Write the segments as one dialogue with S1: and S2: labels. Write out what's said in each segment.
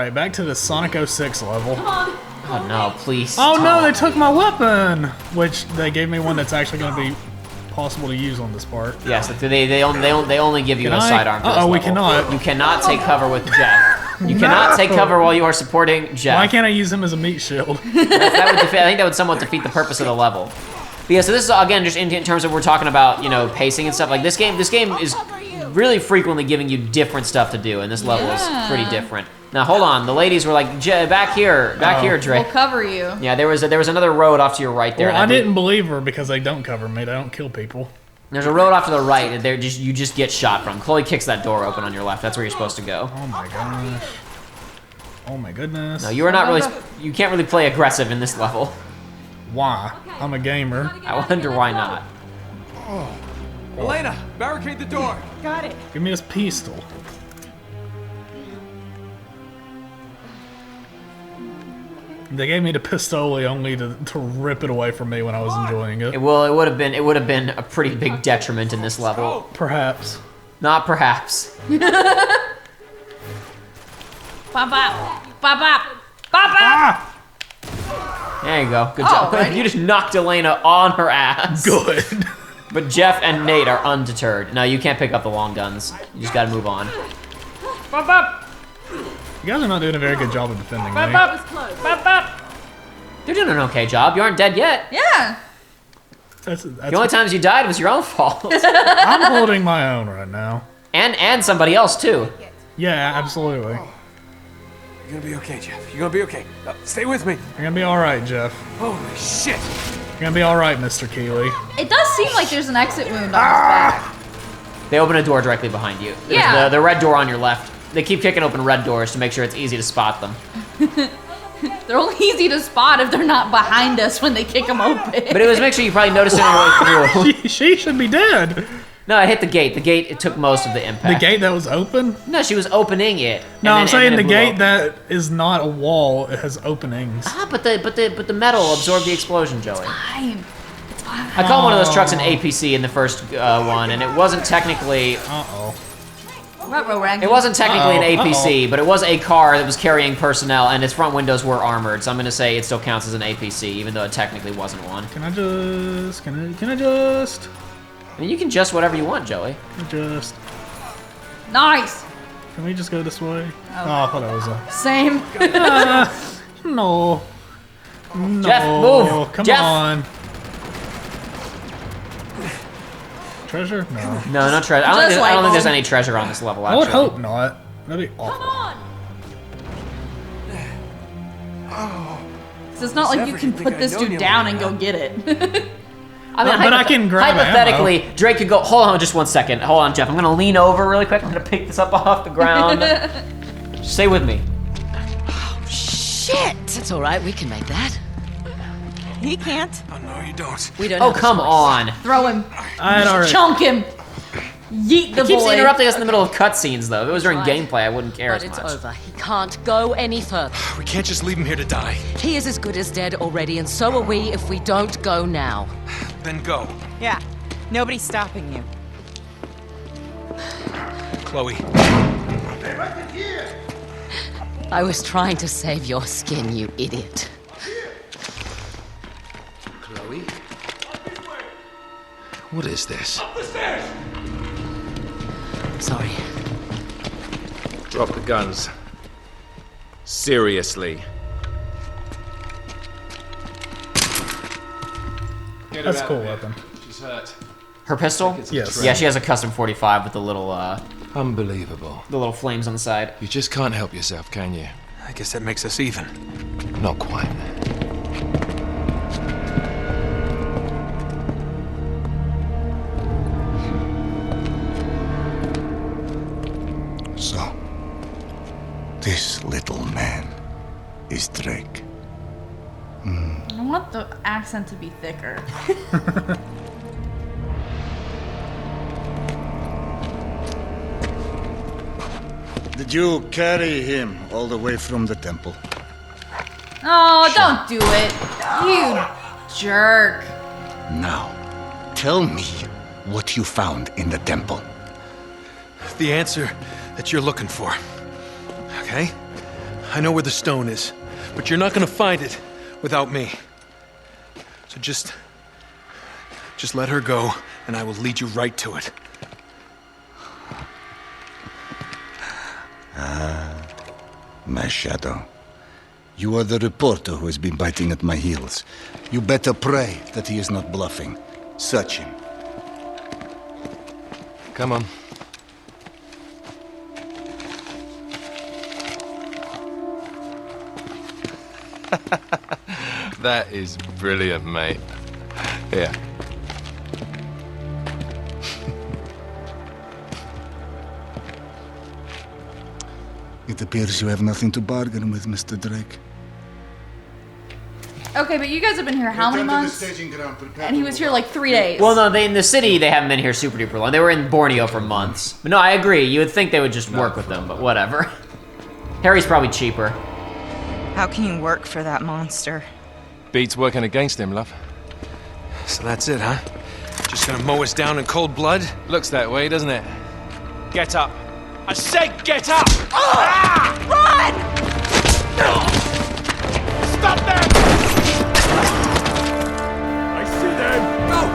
S1: Alright, back to the Sonic 06 level.
S2: Oh no, please.
S1: Oh no, they took my weapon! Which they gave me one that's actually going to be possible to use on this part.
S2: Yes, they only give you a sidearm for this
S1: we
S2: level.
S1: cannot.
S2: You cannot take cover with Jeff. You cannot take cover while you are supporting Jeff.
S1: Why can't I use him as a meat shield?
S2: I think that would somewhat defeat the purpose of the level. But yeah, so this is again just in terms of we're talking about, you know, pacing and stuff. Like this game is really frequently giving you different stuff to do, and this level is pretty different. Now hold on, the ladies were like, back here, Drake.
S3: We'll cover you.
S2: Yeah, there was another road off to your right there.
S1: Well, I didn't believe her because they don't cover me. They don't kill people.
S2: There's a road off to the right that you just get shot from. Chloe kicks that door open on your left. That's where you're supposed to go.
S1: Oh my gosh. Oh my goodness.
S2: No, you are not really. You can't really play aggressive in this level.
S1: Why? I'm a gamer.
S2: I wonder why not.
S4: Oh. Elena, barricade the door.
S3: Got it.
S1: Give me this pistol. They gave me the pistoli only to rip it away from me when I was enjoying it.
S2: It would have been a pretty big detriment in this level.
S1: Perhaps.
S2: Not perhaps.
S3: Bop bop. Bop bop. Bop bop.
S1: Ah!
S2: There you go. Good job.
S3: Right.
S2: You just knocked Elena on her ass.
S1: Good.
S2: But Jeff and Nate are undeterred. No, you can't pick up the long guns. You just gotta move on.
S3: Bop bop.
S1: You guys are not doing a very good job of defending me.
S3: Bop bop. Bop bop.
S2: You're doing an okay job. You aren't dead yet.
S3: Yeah.
S1: That's
S2: The only times you died was your own fault.
S1: I'm holding my own right now.
S2: and somebody else too.
S1: Yeah, absolutely.
S4: You're gonna be okay, Jeff. You're gonna be okay. Stay with me.
S1: You're gonna be alright, Jeff.
S4: Holy shit.
S1: You're gonna be alright, Mr. Keeley.
S3: It does seem like there's an exit wound on his back.
S2: They open a door directly behind you. There's
S3: Yeah.
S2: the red door on your left. They keep kicking open red doors to make sure it's easy to spot them.
S3: They're only easy to spot if they're not behind us when they kick them open.
S2: But it was make sure you probably noticed it on your way through.
S1: She should be dead.
S2: No, it hit the gate. The gate, it took most of the
S1: The
S2: impact.
S1: gate that was open?
S2: No, she was opening it.
S1: No, I'm saying the
S2: it blew
S1: gate
S2: open.
S1: that is not a wall. It has openings.
S2: Ah, but the metal absorbed the explosion, Joey.
S3: Fine. It's fine.
S2: I called one of those trucks an APC in the first one, and it wasn't technically.
S1: Uh-oh.
S2: It wasn't technically an APC, but it was a car that was carrying personnel, and its front windows were armored. So I'm gonna say it still counts as an APC, even though it technically wasn't one.
S1: Can I just...
S2: I mean, you can just whatever you want, Joey.
S3: Nice.
S1: Can we just go this way? Oh, I thought it was a...
S3: Same.
S1: No. No.
S2: Jeff, move.
S1: Come
S2: Jeff.
S1: on. Treasure? No.
S2: No, no treasure. I don't think there's any treasure on this level.
S1: I
S2: Actually.
S1: would hope not. That'd be awful.
S3: So it's not like you can put this dude down and go get it.
S2: I mean,
S1: But I can grab
S2: hypothetically, Drake could go. Hold on, just 1 second. Hold on, Jeff. I'm gonna lean over really quick. I'm gonna pick this up off the ground. Stay with me.
S5: Shit! It's all right. We can make that.
S6: He can't.
S4: Oh, no, you don't.
S5: We don't.
S2: Oh,
S5: have a
S2: come
S5: choice.
S2: on.
S3: Throw him.
S1: I'd already...
S3: Chunk him. Yeet the
S2: He keeps
S3: boy.
S2: interrupting us in the middle of cutscenes, though. If it was during gameplay, I wouldn't care
S5: But
S2: as
S5: it's
S2: much.
S5: over. He can't go any further.
S4: We can't just leave him here to die.
S5: He is as good as dead already, and so are we if we don't go now.
S4: Then go.
S6: Yeah. Nobody's stopping you.
S4: Chloe.
S5: I was trying to save your skin, you idiot.
S4: Chloe? What is this?
S5: Sorry.
S7: Drop the guns. Seriously.
S1: That's a cool weapon.
S7: She's hurt.
S2: Her pistol?
S1: Yes.
S2: Yeah, she has a custom 45 with the little
S7: Unbelievable.
S2: flames on the side.
S7: You just can't help yourself, can you?
S4: I guess that makes us even.
S7: Not quite.
S8: So, this little man is Drake.
S3: I want the accent to be thicker.
S8: Did you carry him all the way from the temple?
S3: Oh, don't do it. You jerk.
S8: Now, tell me what you found in the temple.
S4: The answer that you're looking for. Okay?
S9: I know where the stone is, but you're not gonna find it without me. So just let her go, and I will lead you right to it.
S8: My shadow. You are the reporter who has been biting at my heels. You better pray that he is not bluffing. Search him.
S7: Come on. That is brilliant, mate. Here.
S8: It appears you have nothing to bargain with, Mr. Drake.
S3: Okay, but you guys have been here how many months? And he was here like 3 days.
S2: Well, no, in the city, they haven't been here super duper long. They were in Borneo for months. But no, I agree. You would think they would just work with them, but whatever. Harry's probably cheaper.
S6: How can you work for that monster?
S7: Beats working against him, love.
S9: So that's it, huh? Just gonna mow us down in cold blood?
S7: Looks that way, doesn't it?
S9: Get up. I said get up!
S6: Run!
S9: Stop them! I see them!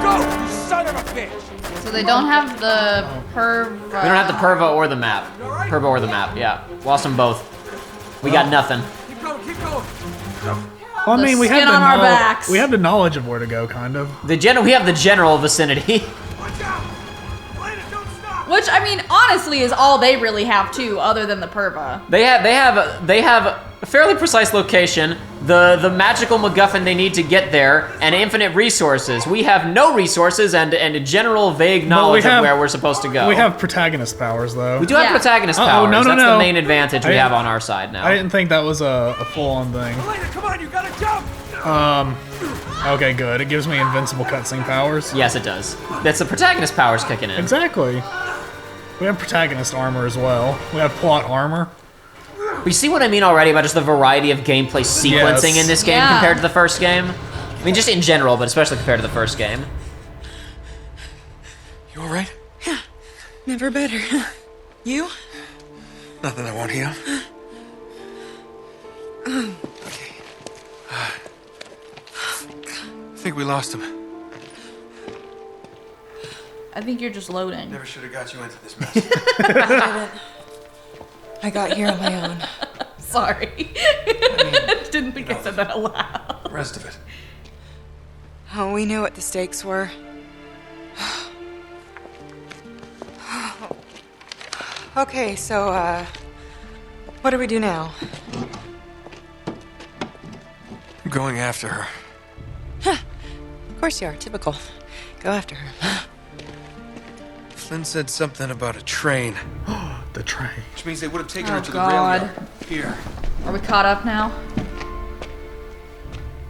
S4: Go! You son of a bitch!
S3: So they don't have the perv.
S2: We don't have the Perva or the map. Perva or the map, yeah. Lost them both. We got nothing.
S4: Keep going!
S1: Well, I mean, we
S3: skin
S1: have
S3: on our backs.
S1: we have the knowledge of where to go, kind of.
S2: We have the general vicinity.
S4: Watch out! Elena, don't stop!
S3: Which, I mean, honestly, is all they really have too, other than the perva.
S2: They have a fairly precise location, the magical MacGuffin they need to get there, and infinite resources. We have no resources and a general vague knowledge of where we're supposed to go.
S1: We have protagonist powers, though.
S2: We do have
S3: Yeah.
S2: protagonist
S1: Uh-oh,
S2: powers.
S1: no,
S2: That's the main advantage we
S1: I-
S2: have on our side now.
S1: I didn't think that was a full-on thing.
S4: Elena, come on, you gotta jump!
S1: Okay, good. It gives me invincible cutscene powers.
S2: Yes, it does. That's the protagonist powers kicking in.
S1: Exactly. We have protagonist armor as well. We have plot armor.
S2: We see what I mean already about just the variety of gameplay sequencing
S1: Yes.
S2: in this game
S3: Yeah.
S2: compared to the first game. I mean, just in general, but especially compared to the first game.
S9: You alright?
S6: Never better. You?
S9: Nothing I won't heal. Okay. I think we lost him.
S3: I think you're just loading.
S9: Never should have got you into this mess.
S6: I got here on my own.
S3: Sorry. Didn't think I said that aloud.
S9: The rest of it.
S6: Oh, we knew what the stakes were. Okay, so, what do we do now?
S9: I'm going after her.
S6: Of course you are, typical. Go after her.
S9: Flynn said something about a train,
S1: The train.
S9: which means they would have taken
S3: Oh,
S9: her to
S3: God.
S9: the rail yard. Here.
S3: Are we caught up now?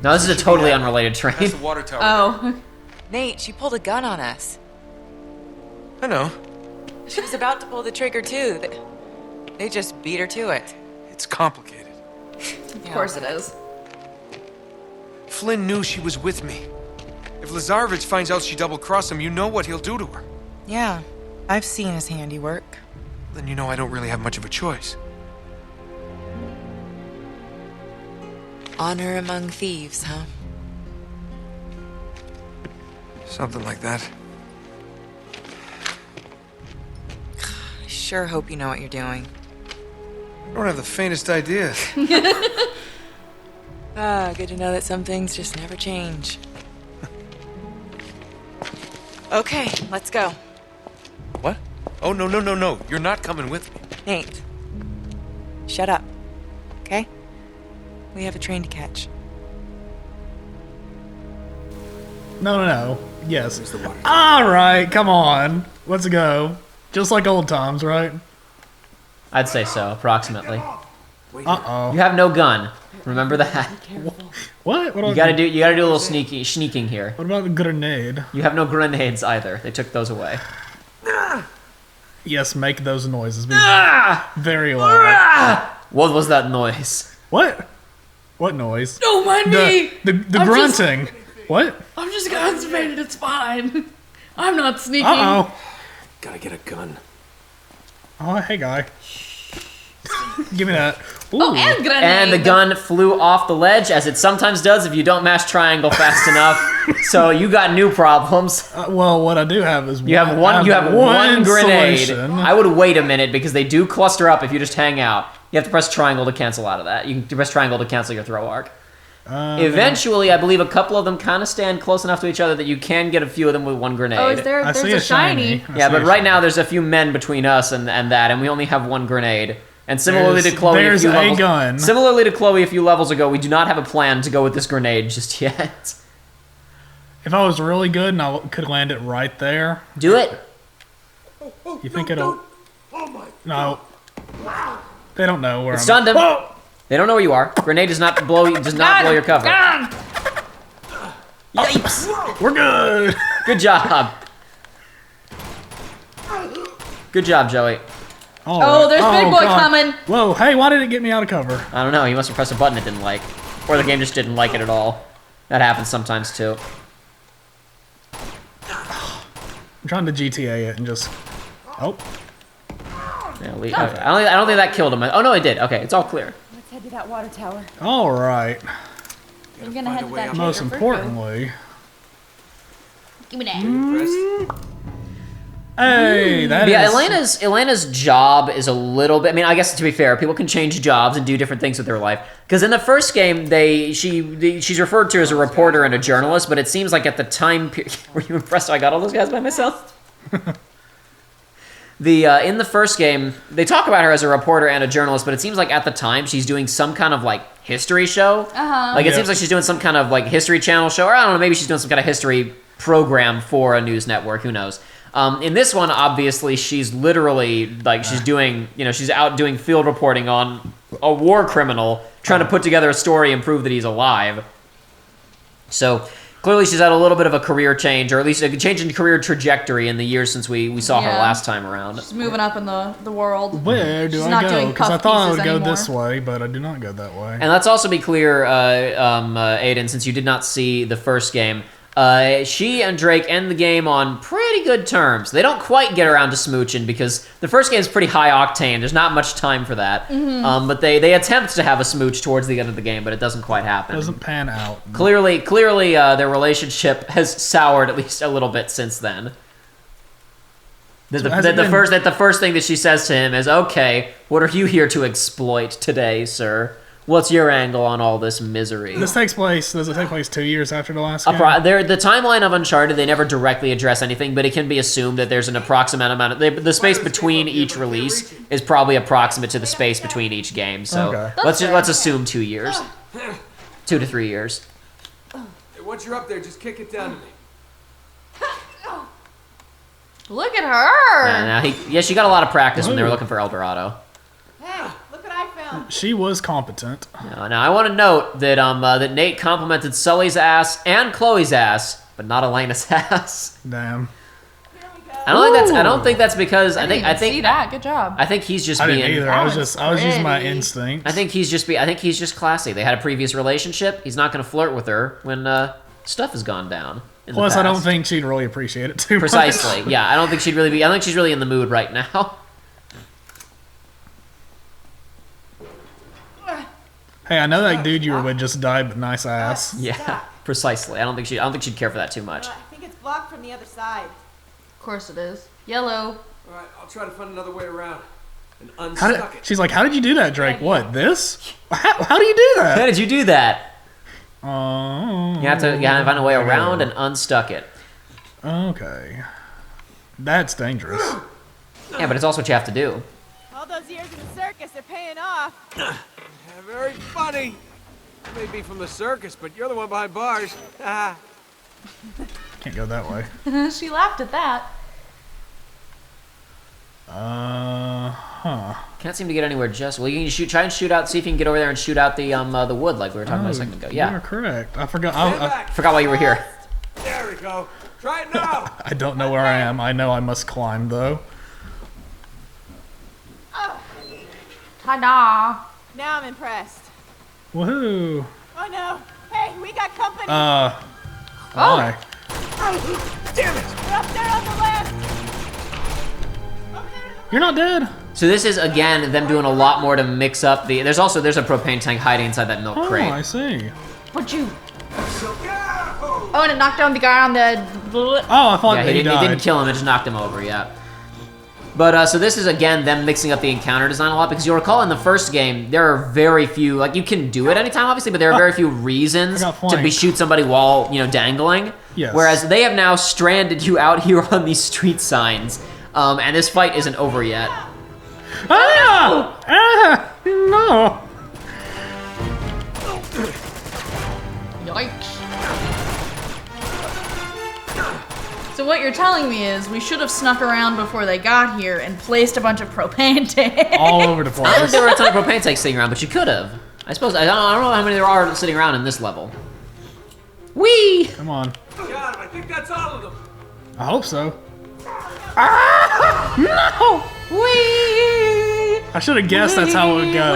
S2: No, this is a totally unrelated train.
S9: That's the water tower.
S3: Oh.
S6: Nate, she pulled a gun on us.
S9: I know.
S6: She was about to pull the trigger, too. They just beat her to it.
S9: It's complicated.
S3: Of course it is.
S9: Flynn knew she was with me. If Lazarevich finds out she double-crossed him, you know what he'll do to her.
S6: Yeah, I've seen his handiwork.
S9: Then you know I don't really have much of a choice.
S6: Honor among thieves, huh?
S9: Something like that.
S6: I sure hope you know what you're doing.
S9: I don't have the faintest idea.
S6: Good to know that some things just never change. Okay, let's go.
S9: What? Oh, no. You're not coming with me.
S6: Nate, shut up, okay? We have a train to catch.
S1: No. Yes. All right, come on. Let's go. Just like old times, right?
S2: I'd say so, approximately.
S1: Uh-oh.
S2: You have no gun. Remember that.
S1: What?
S2: You gotta do a little sneaking here.
S1: What about the grenade?
S2: You have no grenades either. They took those away.
S1: Yes, make those noises. Be very loud.
S2: What was that noise?
S1: What? What noise?
S3: Don't mind me.
S1: The
S3: I'm
S1: grunting. What?
S3: I'm just constipated. It's fine. I'm not sneaking.
S1: Uh-oh.
S9: Gotta get a gun.
S1: Oh, hey, guy. Give me that. Ooh.
S3: Oh, and grenade.
S2: And the gun flew off the ledge, as it sometimes does if you don't mash triangle fast enough. So you got new problems.
S1: Well, what I do have is
S2: You have one. You have one grenade.
S1: solution.
S2: I would wait a minute because they do cluster up if you just hang out. You have to press triangle to cancel out of that. You can press triangle to cancel your throw arc. Eventually, I believe a couple of them kind of stand close enough to each other that you can get a few of them with one grenade.
S3: Oh, is there?
S1: I
S3: There's
S1: see
S3: a shiny.
S1: I
S2: Yeah,
S1: see
S2: but
S1: a
S2: right
S1: shiny.
S2: now there's a few men between us and that, and we only have one grenade. And similarly to Chloe,
S1: there's
S2: a few
S1: a
S2: levels,
S1: gun.
S2: Similarly to Chloe, a few levels ago, we do not have a plan to go with this grenade just yet.
S1: If I was really good and I could land it right there,
S2: Do it.
S1: you think it'll? No. They don't know where I'm.
S2: Stunned him.
S1: Whoa!
S2: They don't know where you are. Grenade does not blow your cover. Yipes!
S1: We're good.
S2: Good job. Good job, Joey.
S1: All
S3: Oh, there's big boy
S1: God.
S3: coming.
S1: Whoa! Hey, why did it get me out of cover?
S2: I don't know. You must have pressed a button it didn't like, or the game just didn't like it at all. That happens sometimes too.
S1: I'm trying to GTA it and just. Oh.
S2: Yeah, I don't think that killed him. Oh no, it did. Okay, it's all clear.
S6: Let's head to that water tower.
S1: All right.
S3: We're gonna head to that
S1: Most
S3: trader first,
S1: importantly.
S3: Give me that.
S1: Hey, that
S2: Yeah,
S1: is.
S2: Elena's job is a little bit. I mean, I guess to be fair, people can change jobs and do different things with their life. Because in the first game, she's referred to as a reporter and a journalist, but it seems like at the time period, were you impressed? I got all those guys by myself. In the first game, they talk about her as a reporter and a journalist, but it seems like at the time she's doing some kind of like history show. Like it seems like she's doing some kind of like History Channel show, or I don't know, maybe she's doing some kind of history program for a news network. Who knows? In this one, obviously, she's literally like she's doing, she's out doing field reporting on a war criminal, trying to put together a story and prove that he's alive. So clearly, she's had a little bit of a career change, or at least a change in career trajectory in the years since we saw her
S3: Yeah.
S2: last time around.
S3: She's moving up in the world.
S1: Where do
S3: She's
S1: I
S3: not
S1: go?
S3: doing
S1: Because I
S3: puff
S1: thought I
S3: pieces
S1: would go
S3: anymore.
S1: this way, but I do not go that way.
S2: And let's also be clear, Aiden, since you did not see the first game, she and Drake end the game on pretty good terms. They don't quite get around to smooching because the first game is pretty high octane. There's not much time for that. But they attempt to have a smooch towards the end of the game, but it doesn't quite happen.
S1: Doesn't pan out.
S2: Clearly, their relationship has soured at least a little bit since then. The first thing that she says to him is, "Okay, what are you here to exploit today, sir? What's your angle on all this misery?"
S1: Does it take place 2 years after the last game?
S2: The timeline of Uncharted, they never directly address anything, but it can be assumed that there's an approximate amount of the space between each release is probably approximate to the space between each game. So
S1: Okay.
S2: let's assume 2 years, 2 to 3 years.
S4: Hey, once you're up there, just kick it down to me.
S3: Look at her.
S2: She got a lot of practice when they were looking for El Dorado.
S6: Hey, look what I found.
S1: She was competent.
S2: Now I want to note that that Nate complimented Sully's ass and Chloe's ass, but not Elena's ass.
S1: Damn.
S2: I don't think that's because I think
S3: See that? Good job.
S2: I think he's just
S1: I
S2: being.
S1: didn't either. I was using my
S3: pretty.
S1: instincts.
S2: I think he's just classy. They had a previous relationship. He's not going to flirt with her when stuff has gone down. In
S1: Plus,
S2: the
S1: I don't
S2: past.
S1: think she'd really appreciate it too much.
S2: Precisely. Yeah, I don't think she'd really be. I think she's really in the mood right now.
S1: Hey, I know that dude you were with just died, but nice ass.
S2: Yeah, precisely. I don't think she'd care for that too much.
S6: I think it's blocked from the other side.
S3: Of course it is. Yellow.
S4: All right, I'll try to find another way around and unstuck it.
S1: She's like, how did you do that, Drake? What, this? How do you do
S2: How
S1: that?
S2: did you do that?
S1: Oh.
S2: You have to find a way around and unstuck it.
S1: Okay. That's dangerous.
S2: Yeah, but it's also what you have to do.
S6: All those years in the circus are paying off.
S4: Yeah, very funny. You may be from the circus, but you're the one behind bars. Ah.
S1: Can't go that way.
S3: She laughed at that.
S2: Can't seem to get anywhere just. Well, you can try and shoot out. See if you can get over there and shoot out the wood like we were talking about a second ago.
S1: You're
S2: Yeah,
S1: correct. I forgot.
S4: Stand
S1: I
S4: back.
S2: forgot why you were here.
S4: There we go. Try it now.
S1: I don't know where I am. I know I must climb, though.
S3: Ta-da.
S6: Now I'm impressed.
S1: Woohoo.
S6: Oh no. Hey, we got company.
S1: Why?
S4: Damn it.
S6: We're up there on the left. Over there in the
S1: You're not dead?
S2: So this is, again, them doing a lot more to mix up the... There's a propane tank hiding inside that milk crate.
S1: Oh, I see.
S3: What'd you... Oh, and it knocked down the guy on the...
S1: Oh, I thought
S2: Yeah,
S1: he
S2: it
S1: died.
S2: didn't kill him, it just knocked him over, yeah. But, so this is, again, them mixing up the encounter design a lot, because you'll recall in the first game, there are very few, like, you can do it anytime, obviously, but there are very few reasons to shoot somebody while, you know, dangling.
S1: Yes.
S2: Whereas they have now stranded you out here on these street signs, and this fight isn't over yet.
S1: Ah! Ah! No!
S3: Yikes. So what you're telling me is we should have snuck around before they got here and placed a bunch of propane tanks.
S1: All over the
S2: I don't think
S1: place.
S2: there were a ton of propane tanks sitting around, but you could have. I suppose, I don't know how many there are sitting around in this level. Whee!
S1: Come on.
S4: Got him. I think that's all of them.
S1: I hope so. Ah! No!
S3: Whee!
S1: I should have guessed that's how it would go.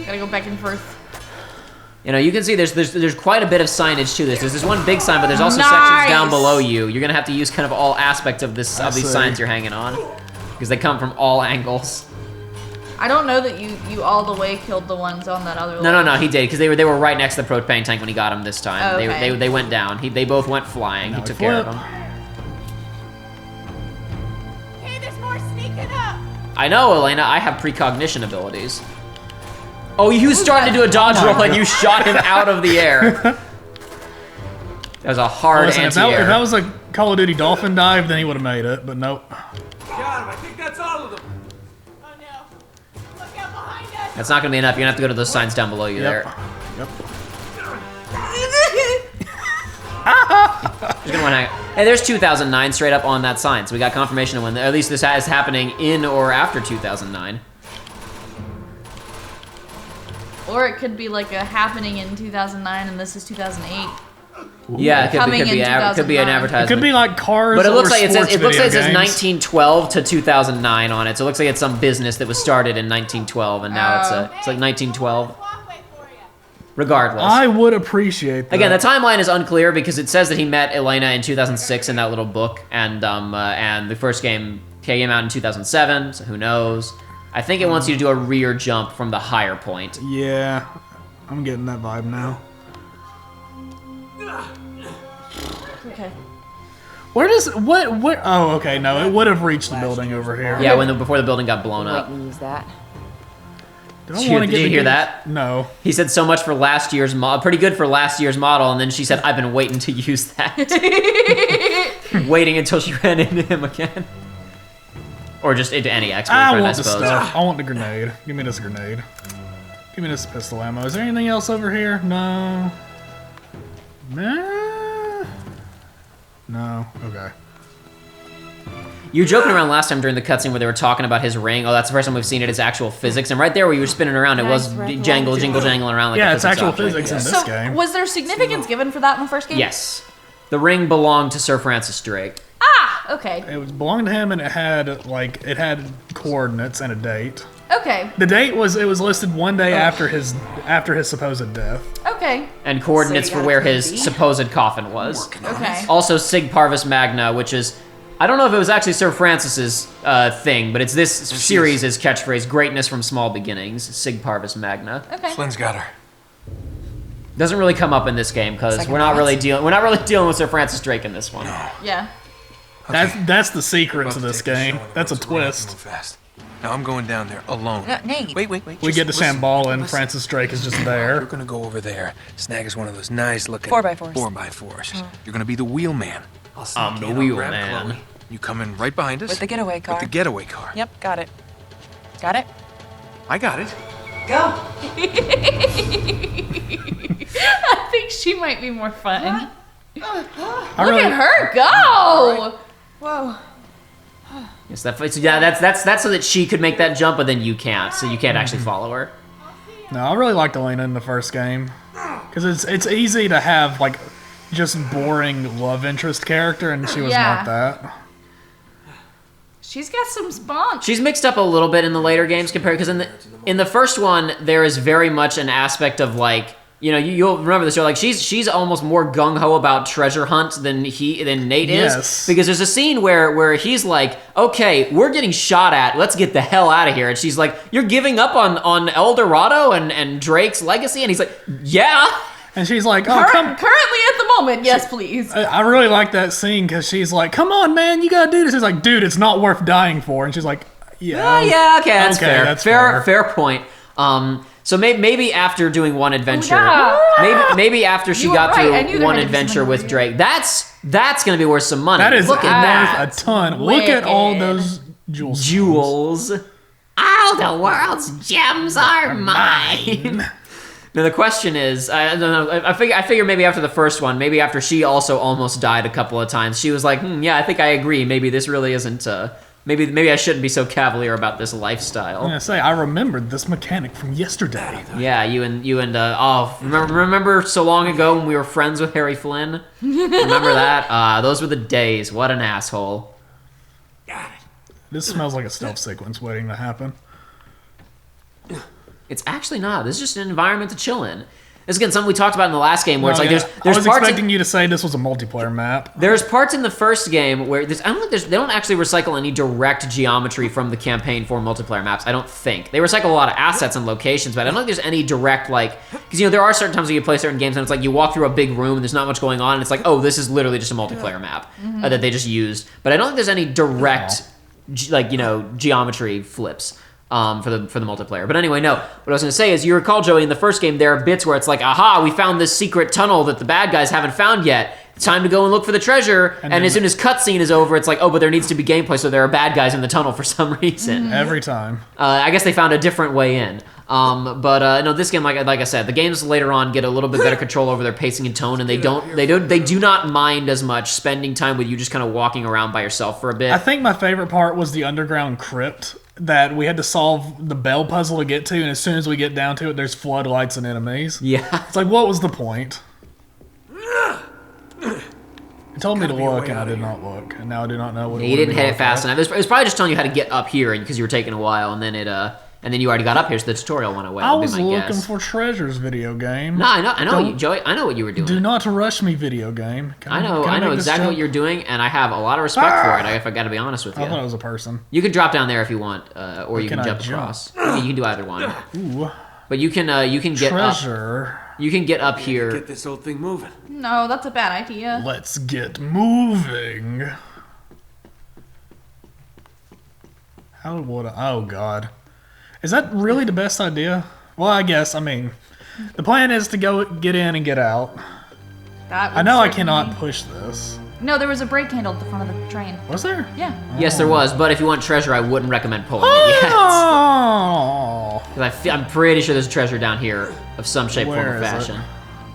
S3: Gotta go back and forth.
S2: You know, you can see there's quite a bit of signage to this. There's this one big sign, but there's also
S3: Nice.
S2: sections down below you. You're gonna have to use kind of all aspects of these
S1: see.
S2: signs you're hanging on, because they come from all angles.
S3: I don't know that you all the way killed the ones on that other
S2: No, he did, because they were right next to the propane tank when he got him this time.
S3: Oh, okay.
S2: They went down. They both went flying. He
S1: Now
S2: took
S1: we
S2: care of
S1: flip.
S2: them.
S10: Hey, there's more sneaking up.
S2: I know, Elena. I have precognition abilities. Oh, you started to do a dodge roll and you shot him out of the air. That was a hard
S1: Listen, if
S2: anti-air.
S1: that was a Call of Duty dolphin dive, then he would have made it, but nope.
S4: Got him. I think that's all of them.
S10: Oh no. Look out behind us.
S2: That's not gonna be enough. You're gonna have to go to those signs down below you there.
S1: Yep.
S2: Just gonna wanna hang. Hey, there's 2009 straight up on that sign, so we got confirmation of when. At least this is happening in or after 2009.
S3: Or it could be like a happening in 2009 and this is 2008.
S2: Yeah, it
S3: Coming
S2: could
S3: in
S2: be an
S3: 2009.
S1: It
S2: advertisement.
S1: could be like cars.
S2: But it looks
S1: or
S2: like it
S1: sports
S2: says
S1: video
S2: it says
S1: games.
S2: 1912 to 2009 on it. So it looks like it's some business that was started in 1912, and now it's like 1912.
S10: Walkway for you.
S2: Regardless.
S1: I would appreciate that.
S2: Again, the timeline is unclear because it says that he met Elena in 2006 in that little book, and the first game came out in 2007. So who knows? I think it wants you to do a rear jump from the higher point.
S1: Yeah, I'm getting that vibe now.
S3: Okay.
S1: Where does what? Oh, okay. No, it would have reached the building over here.
S2: Yeah, before the building got blown up.
S6: Use that.
S1: Did you
S2: hear that?
S1: No.
S2: He said so much for last year's model, pretty good for last year's model, and then she said, "I've been waiting to use that." Waiting until she ran into him again, or just into any
S1: I
S2: ex-boyfriend, I
S1: want the
S2: suppose.
S1: stuff. I want the grenade. Give me this grenade. Give me this pistol ammo. Is there anything else over here? No. Nah. No. Okay.
S2: You were joking around last time during the cutscene where they were talking about his ring. Oh, that's the first time we've seen it as actual physics. And right there where you were spinning around, it was jangling around like
S1: Yeah,
S2: a
S1: it's
S2: physics
S1: actual
S2: object.
S1: physics in this
S3: So
S1: game.
S3: was there significance given for that in the first game?
S2: Yes. The ring belonged to Sir Francis Drake.
S3: Ah, okay.
S1: It belonged to him, and it had coordinates and a date.
S3: Okay.
S1: The date was listed one day after his supposed death.
S3: Okay.
S2: And coordinates
S6: So
S2: for
S6: you
S2: where
S6: got a
S2: his
S6: plan B?
S2: supposed coffin was.
S3: Okay.
S2: Also, Sig Parvis Magna, which is... I don't know if it was actually Sir Francis's thing, but it's this series' catchphrase, greatness from small beginnings, Sig Parvis Magna.
S3: Okay.
S9: Flynn's got her.
S2: Doesn't really come up in this game because
S6: Second
S2: we're not really
S6: thoughts?
S2: dealing with Sir Francis Drake in this one.
S3: Yeah.
S1: That's the secret
S9: About
S1: to
S9: to
S1: this
S9: take
S1: game.
S9: show and
S1: That's a
S9: go so we have to
S1: twist.
S9: move fast. Now I'm going down there alone.
S6: No, Nate.
S9: Wait.
S1: We
S9: just
S1: get to
S9: listen,
S1: Shambhala, and
S9: listen.
S1: Francis Drake is just
S9: You're
S1: there.
S9: gonna go over there, snag us one of those nice looking
S6: 4x4s.
S9: 4x4s. You're gonna be the wheelman. I'll sneak
S2: I'm the
S9: in, I'll
S2: wheel
S9: grab
S2: man.
S9: Chloe. You come in right behind us.
S6: With the getaway car.
S9: With the getaway car.
S6: Yep, got it. Got it?
S9: I got it.
S6: Go.
S3: I think she might be more fun.
S1: I
S3: Look
S1: really-
S3: at her go!
S6: Whoa.
S2: Yes, that's so that she could make that jump, but then you can't, so you can't actually follow her.
S1: No, I really liked Elena in the first game because it's easy to have like just boring love interest character, and she was
S3: Yeah.
S1: not that.
S3: She's got some spunk.
S2: She's mixed up a little bit in the later games compared, because in the first one there is very much an aspect of like You know, you'll remember this. Like she's almost more gung ho about treasure hunt than Nate is.
S1: Yes.
S2: Because there's a scene where he's like, "Okay, we're getting shot at. Let's get the hell out of here." And she's like, "You're giving up on El Dorado and Drake's legacy?" And he's like, "Yeah."
S1: And she's like, "Oh,
S3: Currently at the moment, yes, please.
S1: I really like that scene because she's like, "Come on, man, you gotta do this." He's like, "Dude, it's not worth dying for." And she's like, "Yeah,
S2: Yeah, okay, that's
S1: okay,
S2: fair.
S1: that's
S2: fair point. So maybe after doing one adventure, maybe after she
S3: You were
S2: got
S3: right. I knew
S2: through
S3: there
S2: one
S3: had to be
S2: adventure
S3: something
S2: with
S3: over
S2: Drake, that's gonna be worth some money.
S1: that is
S2: Look at that.
S1: worth a ton. Look at all those jewels.
S2: Jewels. All the world's gems are mine. Now the question is, I don't know. I figure maybe after the first one, maybe after she also almost died a couple of times, she was like, yeah, I think I agree. Maybe this really isn't. Maybe I shouldn't be so cavalier about this lifestyle.
S1: I'm gonna say I remembered this mechanic from yesterday.
S2: Yeah, you and remember so long ago when we were friends with Harry Flynn? Remember that? Those were the days. What an asshole.
S1: This smells like a stealth sequence waiting to happen.
S2: It's actually not. This is just an environment to chill in. This is again something we talked about in the last game where it's like
S1: I
S2: there's
S1: was
S2: parts
S1: expecting you to say this was a multiplayer map.
S2: There's parts in the first game where they don't actually recycle any direct geometry from the campaign for multiplayer maps. I don't think they recycle a lot of assets and locations, but I don't think there's any direct because there are certain times when you play certain games and it's like you walk through a big room and there's not much going on and it's like, oh, this is literally just a multiplayer map that they just used. But I don't think there's any direct geometry flips. For the multiplayer. But anyway, no. What I was going to say is, you recall, Joey, in the first game, there are bits where it's like, aha, we found this secret tunnel that the bad guys haven't found yet. It's time to go and look for the treasure. And as soon as cutscene is over, it's like, oh, but there needs to be gameplay, so there are bad guys in the tunnel for some reason.
S1: Every time.
S2: I guess they found a different way in. But no, this game, like I said, the games later on get a little bit better control over their pacing and tone, and they do not mind as much spending time with you just kind of walking around by yourself for a bit.
S1: I think my favorite part was the underground crypt that we had to solve the bell puzzle to get to, and as soon as we get down to it, there's floodlights and enemies.
S2: Yeah.
S1: It's like, what was the point? It told me to look, and I did not look, and now I do not know what.
S2: You didn't hit it fast enough. It was probably just telling you how to get up here, because you were taking a while, and then you already got up here, so the tutorial went away.
S1: I was looking for treasures, video game.
S2: No, I know, Joey. I know what you were doing.
S1: Do not rush me, video game.
S2: I know exactly what you're doing, and I have a lot of respect for it. If I got to be honest with you.
S1: I thought it was a person.
S2: You can drop down there if you want, or you can jump across. Yeah, you can do either one.
S1: Ooh.
S2: But you can get
S1: treasure.
S2: Up. You can get up here.
S4: Get this old thing moving.
S3: No, that's a bad idea.
S1: Let's get moving. How would I? Oh God. Is that really the best idea? Well, I guess. I mean, the plan is to go get in and get out. I know I cannot push this.
S3: No, there was a brake handle at the front of the train.
S1: Was there?
S3: Yeah.
S2: Yes, there was. But if you want treasure, I wouldn't recommend pulling it yet.
S1: Oh.
S2: Because I'm pretty sure there's treasure down here of some shape, form,
S1: Where
S2: or
S1: is
S2: fashion.
S1: it?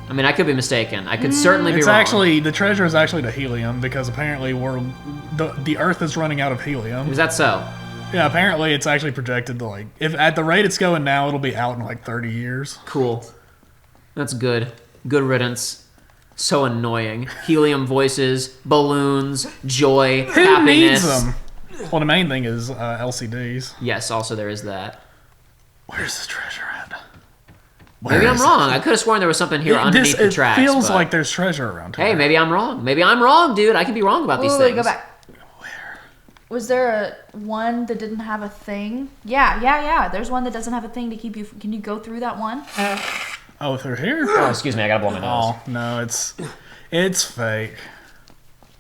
S2: I mean, I could be mistaken. I could certainly be wrong.
S1: The treasure is actually the helium, because apparently the Earth is running out of helium.
S2: Is that so?
S1: Yeah, apparently it's actually projected to if at the rate it's going now, it'll be out in 30 years.
S2: Cool. That's good. Good riddance. So annoying. Helium voices, balloons, joy,
S1: Who
S2: happiness.
S1: needs them? Well, the main thing is LCDs.
S2: Yes, also there is that.
S1: Where's the treasure at?
S2: Maybe I'm wrong. I could have sworn there was something here underneath the tracks.
S1: It feels like there's treasure around here.
S2: Hey, maybe I'm wrong. Maybe I'm wrong, dude. I could be wrong about these things.
S3: Go back.
S1: Where?
S3: Was there one that didn't have a thing? Yeah. There's one that doesn't have a thing to keep you. Can you go through that one?
S1: Oh, through here?
S2: Oh, excuse me. I gotta blow my nose.
S1: Oh, no, it's fake.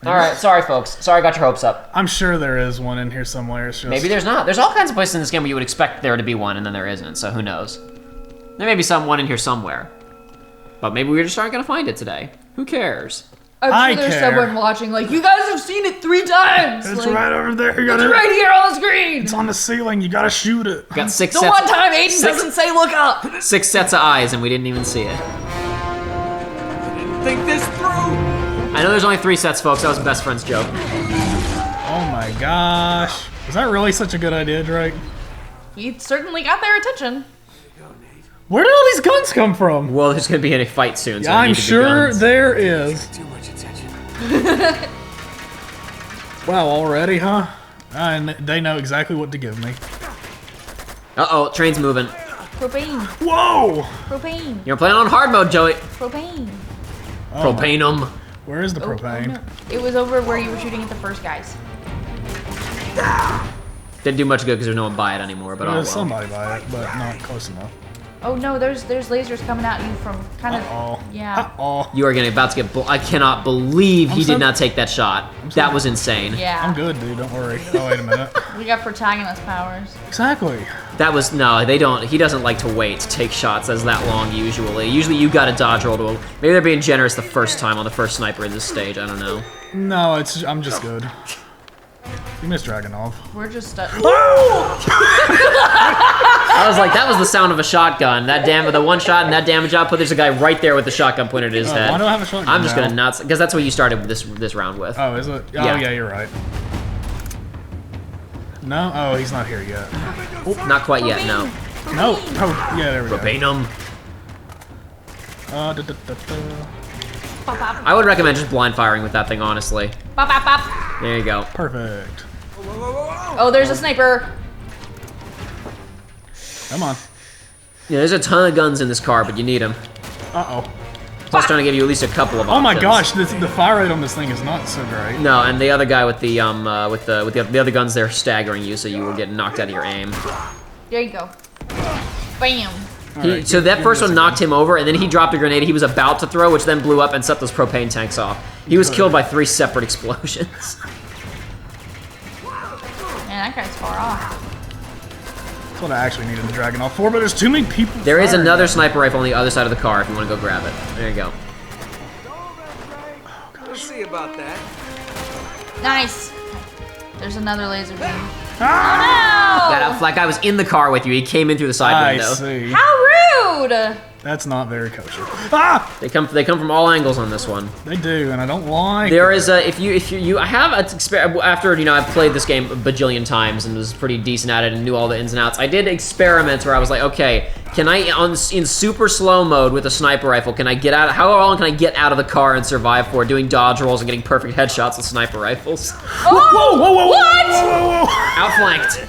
S2: All right, sorry, folks. Sorry I got your hopes up.
S1: I'm sure there is one in here somewhere. It's just...
S2: Maybe there's not. There's all kinds of places in this game where you would expect there to be one, and then there isn't, so who knows. There may be one in here somewhere. But maybe we just aren't going to find it today. Who cares?
S3: I'm sure there's someone watching you guys have seen it 3 times!
S1: It's right over there.
S3: It's right here on the screen!
S1: It's on the ceiling. You gotta shoot it.
S2: Got 6
S3: the
S2: sets.
S3: One time Aiden doesn't say look up!
S2: 6 sets of eyes, and we didn't even see it.
S4: I didn't think this through!
S2: I know there's only 3 sets, folks. That was a best friend's joke.
S1: Oh my gosh. Is that really such a good idea, Drake?
S3: We certainly got their attention.
S1: Where did all these guns come from?
S2: Well, there's going to be a fight soon, so
S1: I'm sure there is.
S4: Too much attention.
S1: Wow, already, huh? And they know exactly what to give me.
S2: Uh-oh, train's moving.
S3: Propane.
S1: Whoa!
S3: Propane.
S2: You're playing on hard mode, Joey.
S3: Propane.
S1: Oh,
S2: Propaneum.
S1: Where is the
S3: Oh,
S1: propane?
S3: no. It was over where you were shooting at the first guys.
S2: Didn't do much good because there's no one by it anymore, but oh
S1: There's
S2: well.
S1: somebody by it, but not close enough.
S3: Oh no, there's lasers coming at you from kind of.
S1: Uh-oh.
S3: Yeah.
S1: Uh-oh.
S2: You are about to get. I cannot believe he
S1: I'm so-
S2: did not take that shot. That was insane.
S3: Yeah.
S1: I'm good, dude. Don't worry. Oh, wait a minute.
S3: We got protagonist powers.
S1: Exactly.
S2: That was no. They don't. He doesn't like to wait to take shots as that long. Usually you got to dodge roll to him. Maybe they're being generous the first time on the first sniper in this stage. I don't know.
S1: No, I'm just good. You missed Dragonov.
S3: We're just stuck.
S2: I was like, that was the sound of a shotgun. The one shot and that damage output. There's a guy right there with the shotgun pointed at his head.
S1: Why do I have a shotgun
S2: I'm just
S1: now?
S2: gonna nuts because that's what you started this round with.
S1: Oh, is it? Oh,
S2: Yeah.
S1: yeah, you're right. No? Oh, he's not here yet.
S2: Not quite yet. No.
S1: No. Oh, yeah, there we go.
S2: Propanum.
S1: Da, da, da, da.
S3: Pop, pop,
S2: I would recommend just blind firing with that thing, honestly.
S3: pop, pop, pop.
S2: There you go.
S1: Perfect.
S3: Oh, there's a sniper.
S1: Come on.
S2: Yeah, there's a ton of guns in this car, but you need them.
S1: Uh-oh.
S2: Plus, trying to give you at least a couple of
S1: Oh my
S2: options.
S1: gosh, the fire rate on this thing is not so great.
S2: No, and the other guy with the other guns, they're staggering you, so you will get knocked out of your aim.
S3: There you go. Bam.
S2: So that first one knocked him over, and then he dropped a grenade he was about to throw, which then blew up and set those propane tanks off. He was killed by 3 separate explosions.
S3: Man, that guy's far off.
S1: That's what I actually needed the Dragonov for, but there's too many people.
S2: There is
S1: firing.
S2: another sniper rifle on the other side of the car if you want to go grab it. There you go.
S4: We'll see about that.
S3: Nice. There's another laser beam.
S1: Ah!
S2: That guy was in the car with you. He came in through the side
S1: I
S2: window.
S1: see.
S3: How rude!
S1: That's not very kosher. Ah!
S2: They come from all angles on this one.
S1: They do, and I don't like
S2: There
S1: it.
S2: is a I have after I've played this game a bajillion times and was pretty decent at it and knew all the ins and outs. I did experiments where I was like, okay, can I in super slow mode with a sniper rifle? Can I get out? How long can I get out of the car and survive for doing dodge rolls and getting perfect headshots with sniper rifles?
S3: Oh! What?
S1: Whoa.
S2: Outflanked.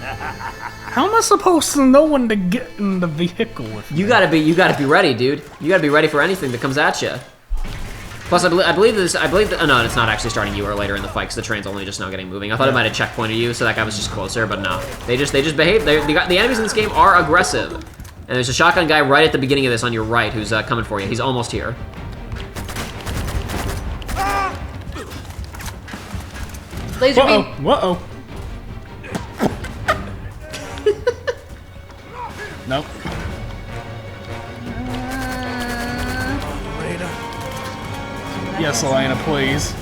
S1: How am I supposed to know when to get in the vehicle with me?
S2: You gotta be ready, dude. You gotta be ready for anything that comes at you. Plus, I believe no, it's not actually starting you or later in the fight because the train's only just now getting moving. I thought it might have checkpointed you, so that guy was just closer, but no. They just behave. The enemies in this game are aggressive. And there's a shotgun guy right at the beginning of this on your right who's coming for you. He's almost here.
S3: Laser beam.
S1: Whoa. Nope. Yes, Elena, please.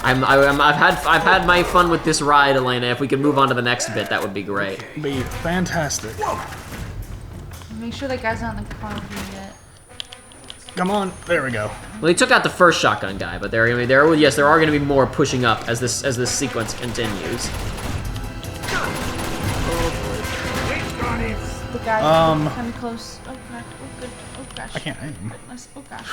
S2: I've had my fun with this ride, Elena. If we could move on to the next bit, that would be great.
S1: Be fantastic.
S3: Make sure that guy's not in the car with you yet.
S1: Come on, there we go.
S2: Well, he took out the first shotgun guy, but there are going to be more pushing up as this sequence continues.
S3: The guy kind of close. Oh god. Oh good. Oh gosh.
S1: I can't aim.
S3: Oh gosh.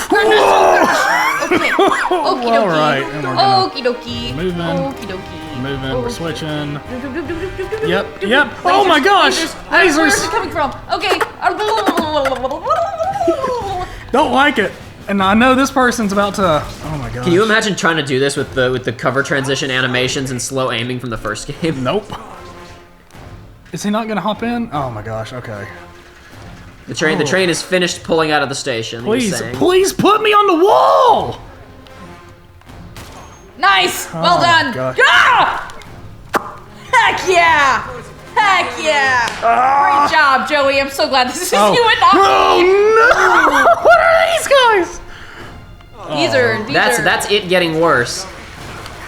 S3: Goodness. Oh gosh. Okay. Okie dokie.
S1: All right, and we're gonna
S3: Okie dokie.
S1: moving.
S3: Okie dokie.
S1: Moving, we're switching.
S3: Yep.
S1: Yep. Oh my gosh!
S3: Where's
S1: Lasers!
S3: it coming from? Okay.
S1: Don't like it. And I know this person's about to. Oh my gosh.
S2: Can you imagine trying to do this with the cover transition animations and slow aiming from the first game?
S1: Nope. Is he not gonna hop in? Oh my gosh. Okay.
S2: The train is finished pulling out of the station.
S1: Please put me on the wall!
S3: Nice.
S1: Oh
S3: Well
S1: my
S3: done.
S1: gosh.
S3: Ah! Heck yeah. Heck yeah. Great job, Joey. I'm so glad this is you and not me.
S1: Oh no! What are these guys?
S3: These are.
S2: That's it getting worse.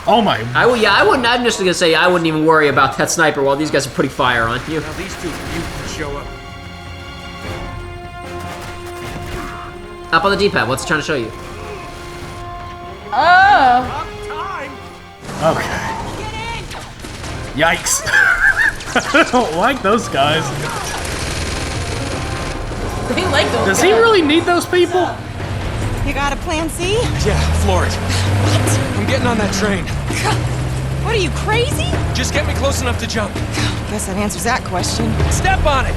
S1: Oh my!
S2: I'm just gonna say I wouldn't even worry about that sniper while these guys are putting fire on you.
S4: Now these two can show up.
S2: Up on the D-pad. What's it trying to show you?
S3: Oh.
S1: Okay. Yikes! I don't like those guys.
S3: They like those.
S1: Does he really need those people?
S6: You got a plan C?
S9: Yeah, floor it. What? I'm getting on that train.
S6: What are you, crazy?
S9: Just get me close enough to jump.
S6: Guess that answers that question.
S9: Step on it!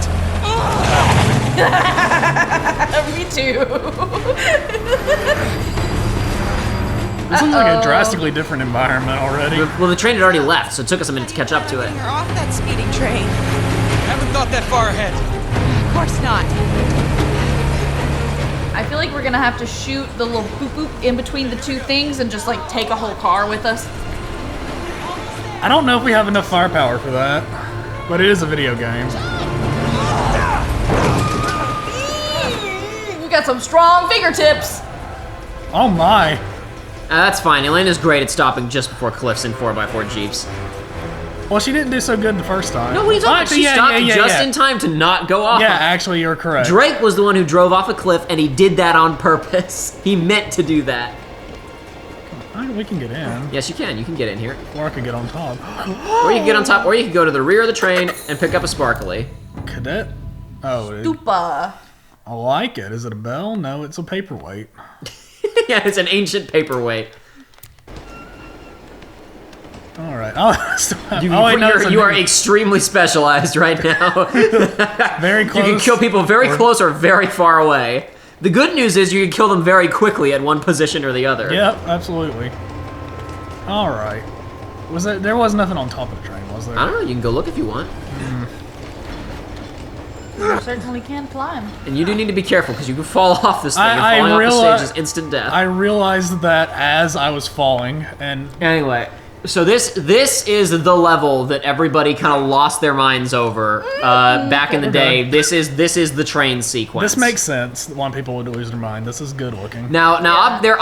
S3: Me too.
S1: This looks like a drastically different environment already.
S2: Well, the train had already left, so it took us a minute to catch up to it.
S6: You're off that speeding train.
S9: Haven't thought that far ahead.
S6: Of course not.
S3: I feel like we're gonna have to shoot the little boop boop in between the two things and just like take a whole car with us.
S1: I don't know if we have enough firepower for that, but it is a video game.
S3: We got some strong fingertips.
S1: Oh my.
S2: That's fine. Elena's great at stopping just before cliffs in 4x4 Jeeps.
S1: Well, she didn't do so good the first time.
S2: No, what are you talking about? She stopped just in time to not go off.
S1: Yeah, actually, you're correct.
S2: Drake was the one who drove off a cliff, and he did that on purpose. He meant to do that.
S1: We can get in.
S2: Yes, you can. You can get in here.
S1: Or I could get on top.
S2: Or you can get on top, or you can go to the rear of the train and pick up a sparkly.
S1: Cadet? Oh,
S3: Stupa.
S1: I like it. Is it a bell? No, it's a paperweight.
S2: Yeah, it's an ancient paperweight.
S1: All right. Oh,
S2: You are extremely specialized right now.
S1: Very close.
S2: You can kill people very close or very far away. The good news is you can kill them very quickly at one position or the other.
S1: Yep, absolutely. All right. There was nothing on top of the train, was there?
S2: I don't know. You can go look if you want.
S3: You certainly can climb.
S2: And you do need to be careful because you can fall off this thing. And falling off the stage is instant death.
S1: I realized that as I was falling, and
S2: anyway. So this is the level that everybody kind of lost their minds over back in the day. This is the train sequence.
S1: This makes sense. Why people would lose their mind. This is good looking.
S2: Now, there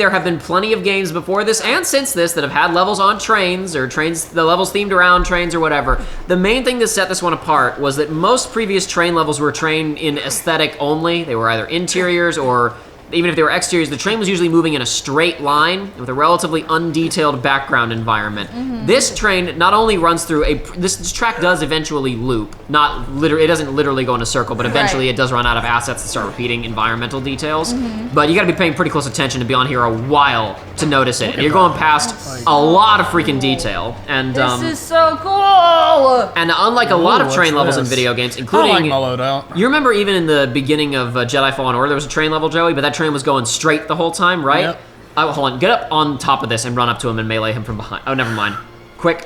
S2: have been plenty of games before this and since this that have had levels on trains or trains, the levels themed around trains or whatever. The main thing that set this one apart was that most previous train levels were train in aesthetic only. They were either interiors or even if they were exteriors, the train was usually moving in a straight line with a relatively undetailed background environment. This train not only runs through this track does eventually loop, it doesn't literally go in a circle, but eventually it does run out of assets to start repeating environmental details. But you gotta be paying pretty close attention to be on here a while to notice it. And you're going past a lot of freaking detail. And
S3: this is so cool!
S2: And unlike a lot of train levels in video games, including...
S1: I like my loadout.
S2: You remember even in the beginning of Jedi Fallen Order, there was a train level, Joey, but that train was going straight the whole time, right?
S1: Yep.
S2: Hold on, get up on top of this and run up to him and melee him from behind. Oh, never mind. Quick.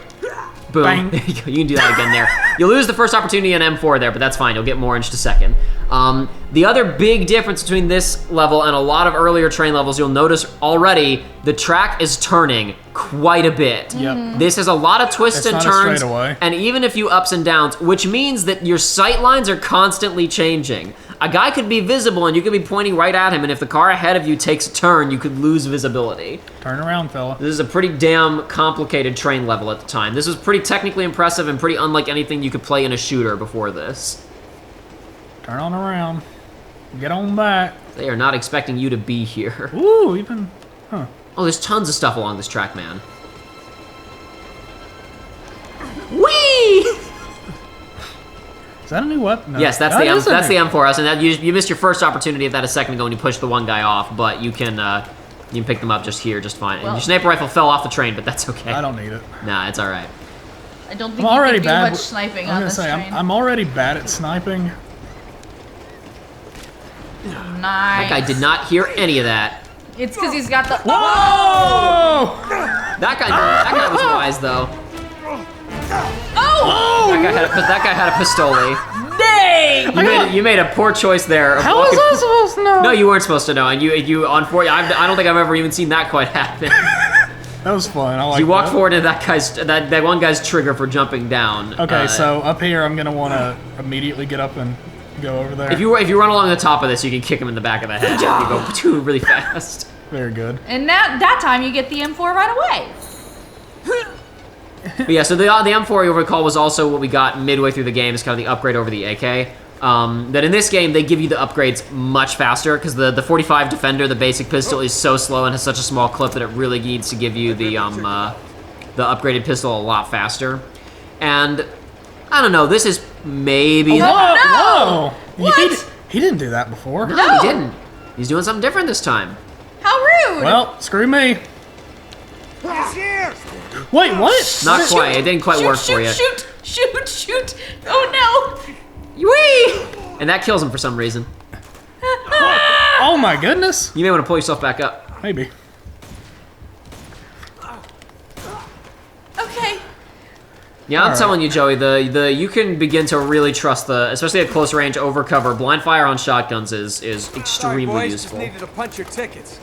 S2: Boom.
S1: Bang.
S2: There you go. You can do that again there. You'll lose the first opportunity on M4 there, but that's fine. You'll get more in just a second. The other big difference between this level and a lot of earlier train levels, you'll notice already the track is turning quite a bit.
S1: Yep.
S2: This has a lot of twists and
S1: not a
S2: turns,
S1: straightaway.
S2: and even a few ups and downs, which means that your sight lines are constantly changing. A guy could be visible and you could be pointing right at him, and if the car ahead of you takes a turn, you could lose visibility.
S1: Turn around, fella.
S2: This is a pretty damn complicated train level at the time. This was pretty technically impressive and pretty unlike anything you could play in a shooter before this.
S1: Turn on around. Get on back.
S2: They are not expecting you to be here.
S1: Ooh, even... Huh.
S2: Oh, there's tons of stuff along this track, man. Whee!
S1: Is that a new weapon? No.
S2: Yes, that's the M4. And that you missed your first opportunity of that a second ago when you pushed the one guy off, but you can pick them up just here, just fine. And your sniper rifle fell off the train, but that's okay.
S1: I don't need it.
S2: Nah, it's all right.
S3: I don't think you can do much sniping on this train.
S1: I'm already bad at sniping.
S3: Nice.
S2: That guy did not hear any of that.
S3: It's because he's got the...
S1: Whoa!
S2: That guy was wise, though.
S3: Oh!
S2: That guy had a pistole.
S3: Dang!
S2: You made a poor choice there.
S1: How was I supposed to know?
S2: No, you weren't supposed to know, and I don't think I've ever even seen that quite happen.
S1: That was fun. I like
S2: You walk forward to that one guy's trigger for jumping down.
S1: Okay, so up here, I'm gonna want to immediately get up and go over there.
S2: If you run along the top of this, you can kick him in the back of the head. If you go really fast.
S1: Very good.
S3: And that time you get the M4 right away.
S2: But yeah, so the M4, you'll recall, was also what we got midway through the game. It's kind of the upgrade over the AK. That in this game, they give you the upgrades much faster because the 45 Defender, the basic pistol, is so slow and has such a small clip that it really needs to give you the upgraded pistol a lot faster. And I don't know, this is maybe...
S1: Whoa!
S3: What?
S1: He didn't do that before.
S2: No, he didn't. He's doing something different this time.
S3: How rude!
S1: Well, screw me.
S4: He's here!
S1: Wait, what?
S2: Not quite. It didn't quite work for you.
S3: Shoot! Oh no!
S2: Whee! And that kills him for some reason.
S1: Oh my goodness.
S2: You may want to pull yourself back up.
S1: Maybe.
S3: Okay.
S2: Yeah, I'm telling you, Joey, you can begin to really trust especially at close range over cover. Blind fire on shotguns is extremely
S4: Sorry, boys,
S2: useful.
S4: Just needed to punch your tickets.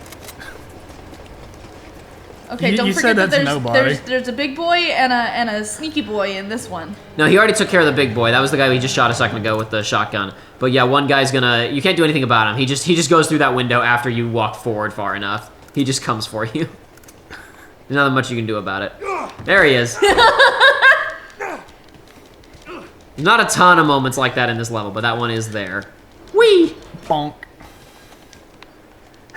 S3: Okay,
S1: You
S3: don't
S1: said
S3: forget that
S1: that's nobody.
S3: there's a big boy and a sneaky boy in this one.
S2: No, he already took care of the big boy. That was the guy we just shot a second ago with the shotgun. But yeah, one guy's you can't do anything about him. He just goes through that window after you walk forward far enough. He just comes for you. There's not much you can do about it. There he is. Not a ton of moments like that in this level, but that one is there. Whee!
S1: Bonk.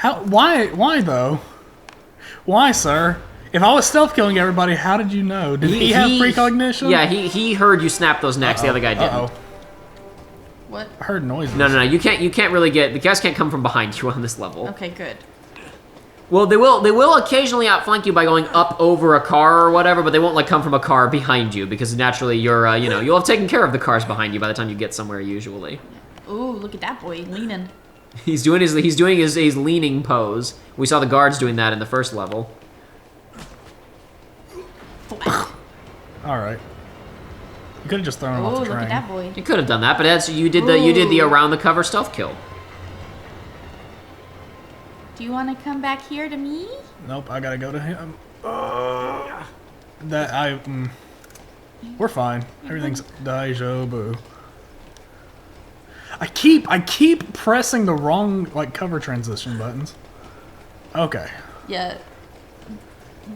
S1: Why though? Why, sir? If I was stealth killing everybody, how did you know? Did he have precognition?
S2: Yeah, he heard you snap those necks. The other guy didn't.
S3: What?
S1: I heard noises.
S2: No. You can't really the guys can't come from behind you on this level.
S3: Okay, good.
S2: Well, they will occasionally outflank you by going up over a car or whatever, but they won't like come from a car behind you because naturally you're you'll have taken care of the cars behind you by the time you get somewhere usually.
S3: Ooh, look at that boy leaning.
S2: He's doing his leaning pose. We saw the guards doing that in the first level.
S1: All right. You could have just thrown him off
S3: Ooh,
S1: the
S3: look
S1: train.
S3: at that boy.
S2: You could have done that, but you did the around the cover stealth kill.
S3: Do you want to come back here to me?
S1: Nope, I gotta go to him. We're fine. Everything's deja vu. I keep pressing the wrong cover transition buttons. Okay.
S3: Yeah.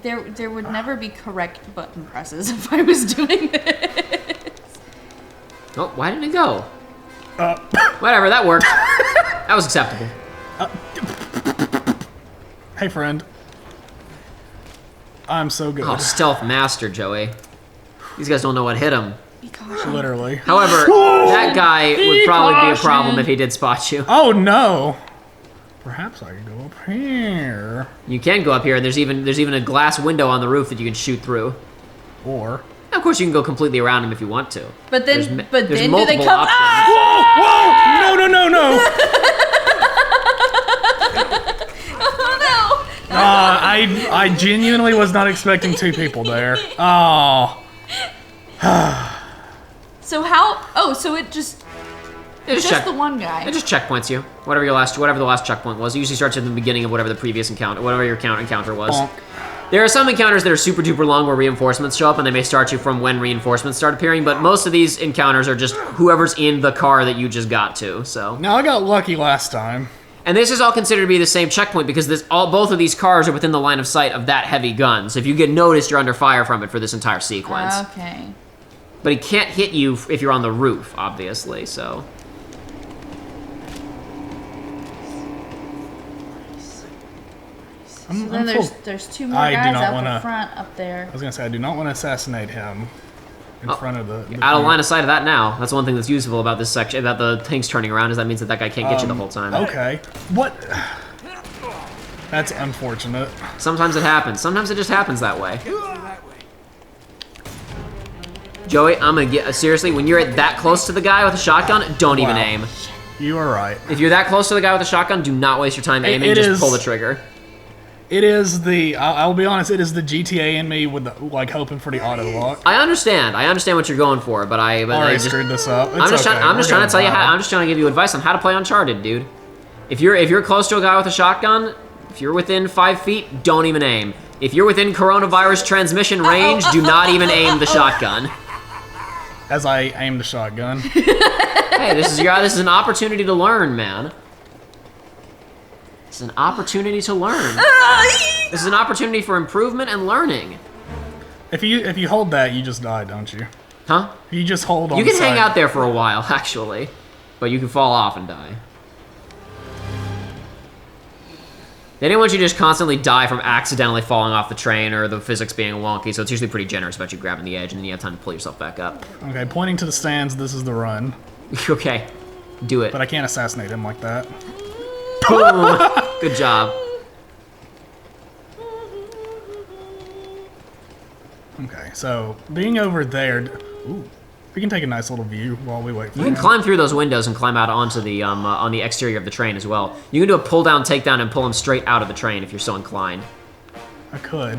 S3: There would never be correct button presses if I was doing this.
S2: Oh, why didn't it go? Whatever, that worked. That was acceptable.
S1: Hey, friend. I'm so good.
S2: Oh, stealth master, Joey. These guys don't know what hit him.
S1: Literally.
S2: However, that guy would probably be a problem if he did spot you.
S1: Oh no. Perhaps I can go up here.
S2: You can go up here, and there's even a glass window on the roof that you can shoot through.
S1: Or
S2: of course, you can go completely around him if you want to.
S3: But then,
S2: there's
S3: do they
S2: multiple
S3: come?
S2: options.
S1: Whoa! No!
S3: Oh no!
S1: I genuinely was not expecting two people there. Oh.
S3: So how? Oh, so it just the one guy.
S2: It just checkpoints you. Whatever the last checkpoint was. It usually starts at the beginning of whatever the previous encounter, whatever your encounter was.
S1: Bonk.
S2: There are some encounters that are super duper long where reinforcements show up, and they may start you from when reinforcements start appearing. But most of these encounters are just whoever's in the car that you just got to. So.
S1: Now I got lucky last time.
S2: And this is all considered to be the same checkpoint because both of these cars are within the line of sight of that heavy gun. So if you get noticed, you're under fire from it for this entire sequence.
S3: Okay.
S2: But he can't hit you if you're on the roof, obviously, so.
S3: So then there's two more guys out the front up there.
S1: I was gonna say I do not want to assassinate him in front of the
S2: out of line of sight of that now. That's one thing that's useful about this section, about the tanks turning around, is that means that guy can't get you the whole time.
S1: Okay. What? That's unfortunate.
S2: Sometimes it happens. Sometimes it just happens that way. Joey, I'm gonna get seriously. When you're that close to the guy with a shotgun, don't even aim.
S1: You are right.
S2: If you're that close to the guy with a shotgun, do not waste your time aiming. Just pull the trigger.
S1: It is I'll be honest. It is the GTA in me with hoping for the auto lock.
S2: I understand what you're going for, but I
S1: screwed this up.
S2: I'm just trying to tell you. I'm just trying to give you advice on how to play Uncharted, dude. If you're close to a guy with a shotgun, if you're within 5 feet, don't even aim. If you're within coronavirus transmission range, do not even aim the shotgun.
S1: As I aim the shotgun.
S2: Hey, this is an opportunity to learn, man. It's an opportunity to learn. This is an opportunity for improvement and learning.
S1: If you hold that, you just die, don't you?
S2: Huh?
S1: You just hold on.
S2: You can hang out there for a while, actually, but you can fall off and die. They didn't want you to just constantly die from accidentally falling off the train or the physics being wonky, so it's usually pretty generous about you grabbing the edge and then you have time to pull yourself back up.
S1: Okay, pointing to the stands, this is the run.
S2: Okay, do it.
S1: But I can't assassinate him like that.
S2: Boom. Good job.
S1: Okay, so being over there, ooh, we can take a nice little view while we wait for
S2: You can
S1: him.
S2: climb through those windows and climb out onto the on the exterior of the train as well. You can do a pull down, takedown, and pull him straight out of the train if you're so inclined.
S1: I could,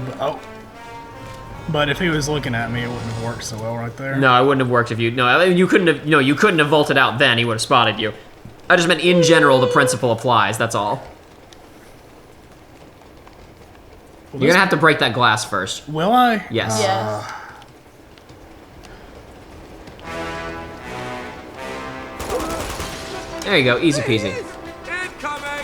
S1: but if he was looking at me, it wouldn't have worked so well right there.
S2: No, it wouldn't have worked if you. No, you couldn't have. No, you couldn't have vaulted out. Then he would have spotted you. I just meant in general, the principle applies. That's all.
S1: Well,
S2: You're gonna have to break that glass first.
S1: Will I?
S2: Yes.
S3: Yes.
S2: There you go, easy peasy.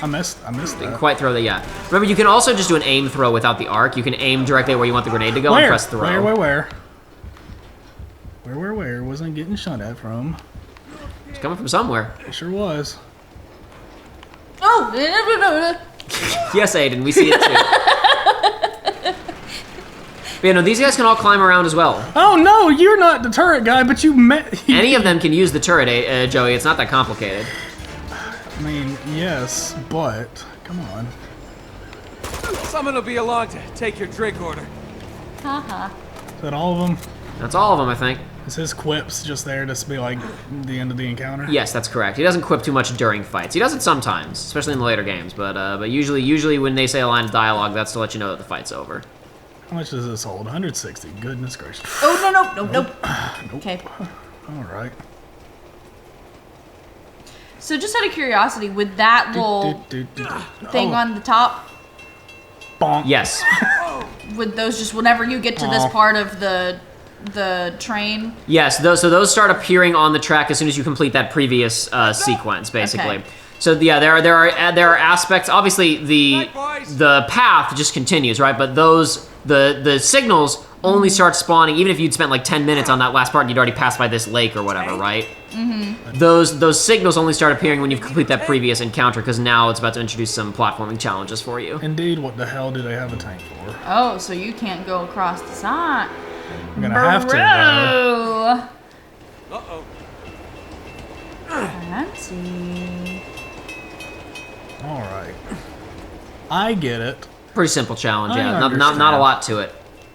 S1: I missed
S2: Didn't
S1: that.
S2: quite throw that yet. Remember, you can also just do an aim throw without the arc. You can aim directly where you want the grenade to go and press throw.
S1: Where? Wasn't getting shot at from.
S2: It's coming from somewhere.
S1: It sure was.
S3: Oh!
S2: Yes, Aiden, we see it too. But yeah, no, these guys can all climb around as well.
S1: Oh no, you're not the turret guy, but you met.
S2: Any of them can use the turret, Joey. It's not that complicated.
S1: I mean, yes, but come on.
S4: Someone will be along to take your drink order.
S3: Haha.
S1: Is that all of them?
S2: That's all of them, I think.
S1: Is his quips just there to be like the end of the encounter?
S2: Yes, that's correct. He doesn't quip too much during fights. He does it sometimes, especially in the later games. But usually when they say a line of dialogue, that's to let you know that the fight's over.
S1: How much does this hold? 160. Goodness gracious.
S3: Oh, nope. Okay.
S1: All right.
S3: So just out of curiosity, with that little thing on the top,
S1: Bonk.
S2: Yes.
S3: with those just whenever you get to this part of the train.
S2: Yes, so those start appearing on the track as soon as you complete that previous sequence, basically.
S3: Okay.
S2: So yeah, there are aspects. Obviously, the path just continues, right? But the signals only start spawning even if you'd spent like 10 minutes on that last part and you'd already passed by this lake or whatever, right? Mm-hmm. Those signals only start appearing when you've completed that previous encounter because now it's about to introduce some platforming challenges for you.
S1: Indeed, what the hell do they have a tank for?
S3: Oh, so you can't go across the side.
S1: I'm gonna have to, though.
S4: Uh-oh.
S3: Fancy.
S1: All right. I get it,
S2: Pretty simple challenge,
S1: I
S2: yeah. Not a
S1: understand.
S2: lot to it.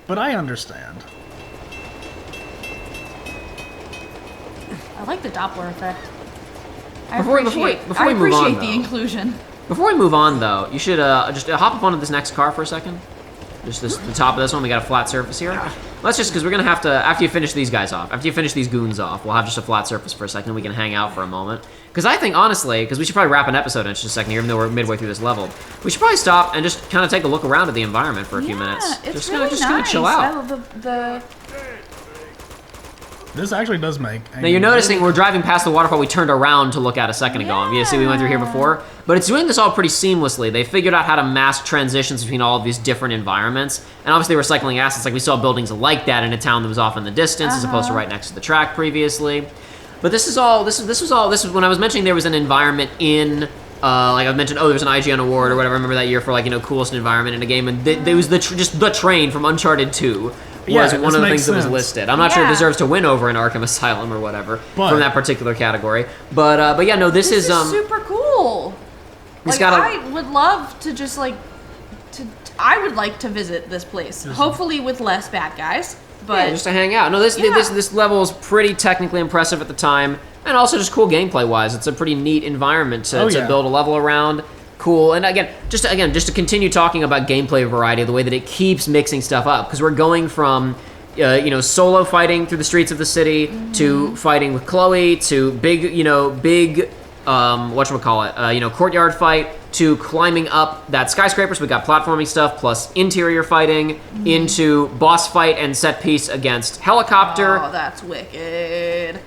S1: but I understand.
S3: I like the Doppler effect. I
S2: Before we
S3: appreciate
S2: move on,
S3: the
S2: though.
S3: inclusion.
S2: Before we move on, though, you should just hop up onto this next car for a second. Just the top of this one, we got a flat surface here. Let's just, because we're going to have to, after you finish these guys off, after you finish these goons off, we'll have just a flat surface for a second, we can hang out for a moment. Because I think, honestly, because we should probably wrap an episode in just a second here, even though we're midway through this level, we should probably stop and just kind of take a look around at the environment for a few minutes.
S3: It's
S2: Just
S3: really
S2: kind of
S3: nice.
S2: chill out.
S1: This actually does make.
S2: Now you're noticing we're driving past the waterfall we turned around to look at a second ago. You see we went through here before? But it's doing this all pretty seamlessly. They figured out how to mask transitions between all of these different environments. And obviously recycling assets, like we saw buildings like that in a town that was off in the distance as opposed to right next to the track previously. But this was when I was mentioning there was an environment in like I mentioned, there's an IGN award or whatever. I remember that year for like, coolest environment in a game, and there was just the train from Uncharted 2 was one of the things that was listed. I'm not sure it deserves to win over an Arkham Asylum or whatever from that particular category. But yeah, no, this is
S3: super cool. I would love to just I would like to visit this place. Hopefully with less bad guys. But
S2: yeah, just to hang out. No, this level is pretty technically impressive at the time, and also just cool gameplay wise. It's a pretty neat environment to build a level around. Cool, and again, just to continue talking about gameplay variety, the way that it keeps mixing stuff up, because we're going from, solo fighting through the streets of the city to fighting with Chloe to big courtyard fight to climbing up that skyscraper. So we got platforming stuff plus interior fighting into boss fight and set piece against helicopter.
S3: Oh, that's wicked.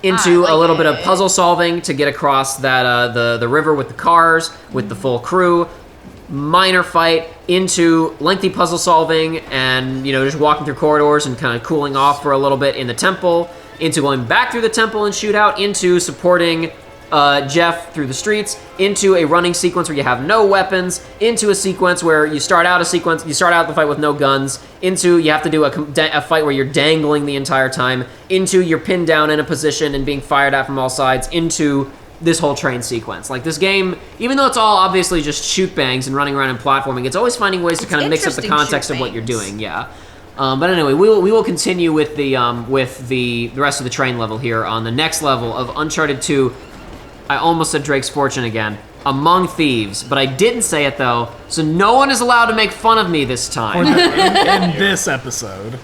S2: Into a little bit of puzzle solving to get across that the river with the cars with the full crew. Minor fight into lengthy puzzle solving and just walking through corridors and kind of cooling off for a little bit in the temple. Into going back through the temple and shoot out. Into supporting Jeff through the streets, into a running sequence where you have no weapons, into a sequence where you start out the fight with no guns, into you have to do a fight where you're dangling the entire time, into you're pinned down in a position and being fired at from all sides, into this whole train sequence. Like this game, even though it's all obviously just shoot bangs and running around and platforming, it's always finding ways to kind of mix up the context of what you're doing, yeah. But anyway, we will continue with the rest of the train level here on the next level of Uncharted 2. I almost said Drake's Fortune again. Among Thieves, but I didn't say it though, so no one is allowed to make fun of me this time.
S1: In this episode.